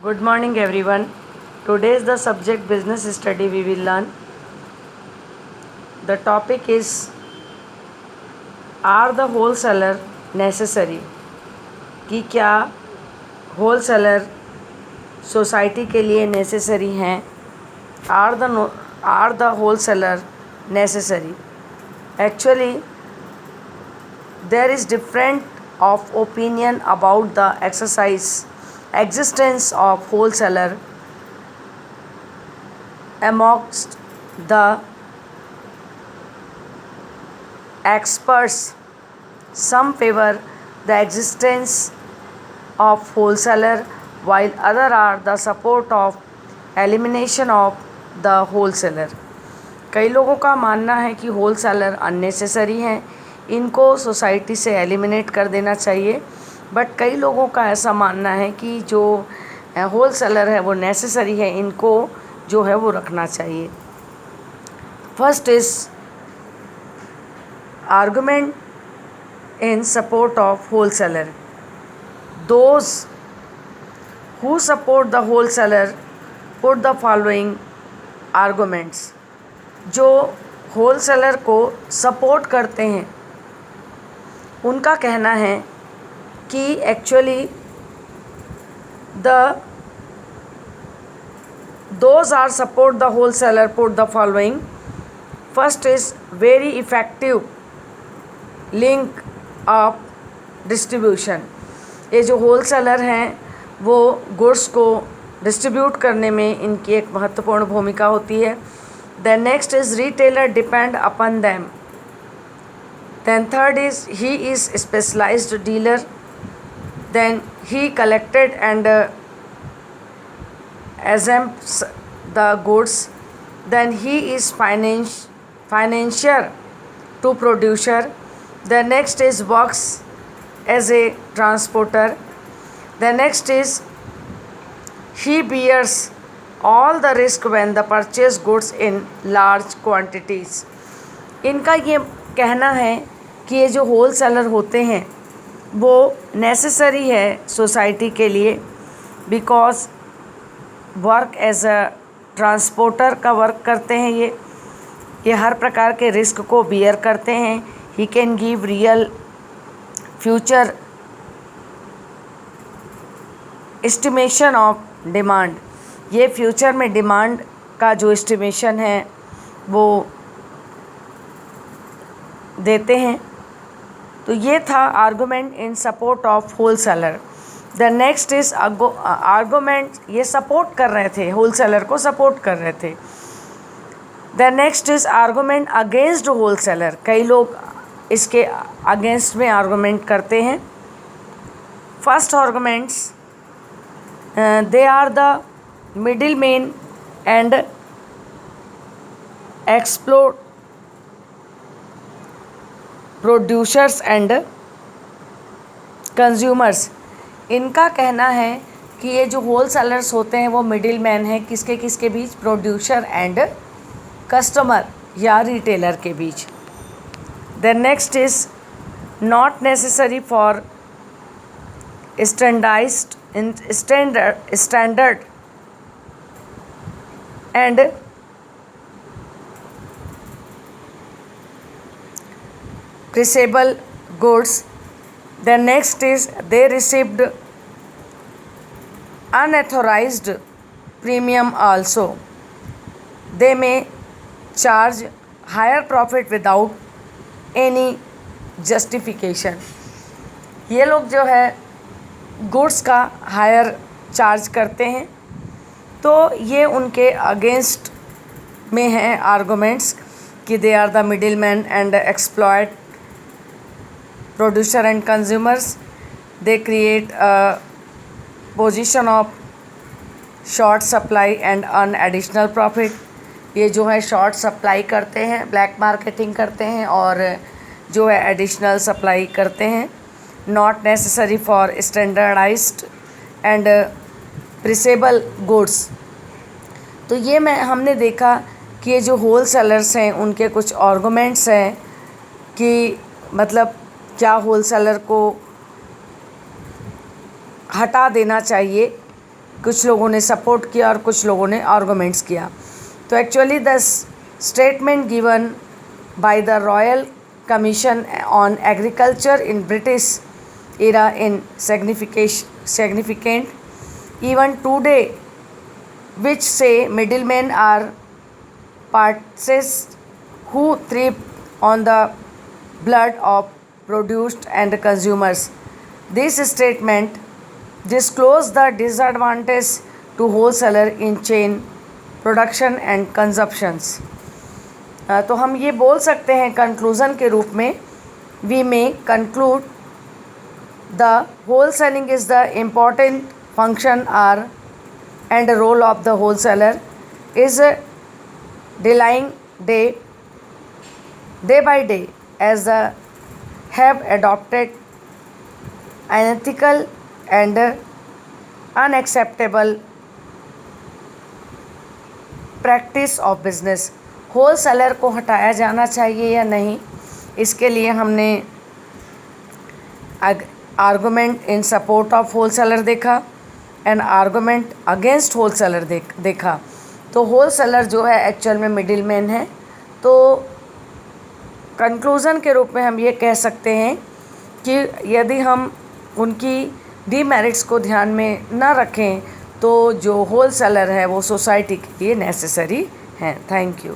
Good morning everyone. Today is the subject business study we will learn. The topic is, are the wholesaler necessary? कि क्या wholesaler society के लिए necessary हैं? Are the wholesaler necessary? Actually, there is different of opinion about the existence of wholesaler amongst the experts. Some favor the existence of wholesaler while other are the support of elimination of the wholesaler. कई लोगों का मानना है कि wholesaler unnecessary हैं, इनको society से eliminate कर देना चाहिए, बट कई लोगों का ऐसा मानना है कि जो होलसेलर है वो नेसेसरी है, इनको जो है वो रखना चाहिए. First is argument in support of wholesaler. Those who support the wholesaler put the following arguments. जो होलसेलर को सपोर्ट करते हैं उनका कहना है कि actually those are support the wholesaler put the following. First is very effective link of distribution. ये जो होलसेलर हैं वो गुड्स को डिस्ट्रीब्यूट करने में इनकी एक महत्वपूर्ण भूमिका होती है. Then next is retailer depend upon them. Then third is he is specialised dealer. Then he collected and exempts the goods. Then he is financier to producer. The next is works as a transporter. The next is he bears all the risk when the purchase goods in large quantities. इनका ये कहना है कि ये जो wholesaler होते हैं वो नेसेसरी है सोसाइटी के लिए, because work as a transporter का वर्क करते हैं. ये हर प्रकार के रिस्क को बियर करते हैं. He can give real future estimation of demand. ये फ्यूचर में डिमांड का जो एस्टिमेशन है वो देते हैं. तो ये था argument in support of wholesaler. The next is argument, ये सपोर्ट कर रहे थे, होलसेलर को सपोर्ट कर रहे थे. The next is argument against wholesaler. कई लोग इसके अगेंस्ट में आर्गूमेंट करते हैं. First arguments, they are the middleman and explore producers and consumers. इनका कहना है कि ये जो होलसेलर्स होते हैं वो मिडिल मैन है किसके बीच, प्रोड्यूसर एंड कस्टमर या रिटेलर के बीच. The next is not necessary for standard and perishable goods. The next is they received unauthorized premium also. They may charge higher profit without any justification. ये लोग जो है गुड्स का higher charge करते हैं, तो ये उनके अगेंस्ट में हैं आर्गूमेंट्स कि they are the middleman and exploit producer and consumers. They create a position of short supply and earn additional profit. ये जो है शॉर्ट सप्लाई करते हैं, ब्लैक मार्केटिंग करते हैं और जो है एडिशनल सप्लाई करते हैं. Not necessary for standardized and perishable goods. तो ये हमने देखा कि ये जो होलसेलर्स हैं उनके कुछ आर्गूमेंट्स हैं कि मतलब क्या होलसेलर को हटा देना चाहिए कुछ लोगों ने सपोर्ट किया और कुछ लोगों ने आर्गूमेंट्स किया। तो actually the statement given by the Royal Commission on Agriculture in British era in significant even today, which say middlemen are parties who thrive on the blood of produced and consumers. This statement disclose the disadvantage to wholesaler in chain production and consumptions. तो हम ये बोल सकते हैं conclusion के रूप में, we may conclude the wholesaling is the important function are and role of the wholesaler is declining day by day as the have adopted unethical and unacceptable practice of business. होलसेलर को हटाया जाना चाहिए या नहीं, इसके लिए हमने argument in support of wholesaler देखा एंड आर्गूमेंट अगेंस्ट होलसेलर देखा। तो होलसेलर जो है एक्चुअल में मिडिल मैन है। तो कंक्लूज़न के रूप में हम ये कह सकते हैं कि यदि हम उनकी डीमेरिट्स को ध्यान में न रखें तो जो होलसेलर है वो सोसाइटी के लिए नेसेसरी हैं। Thank you.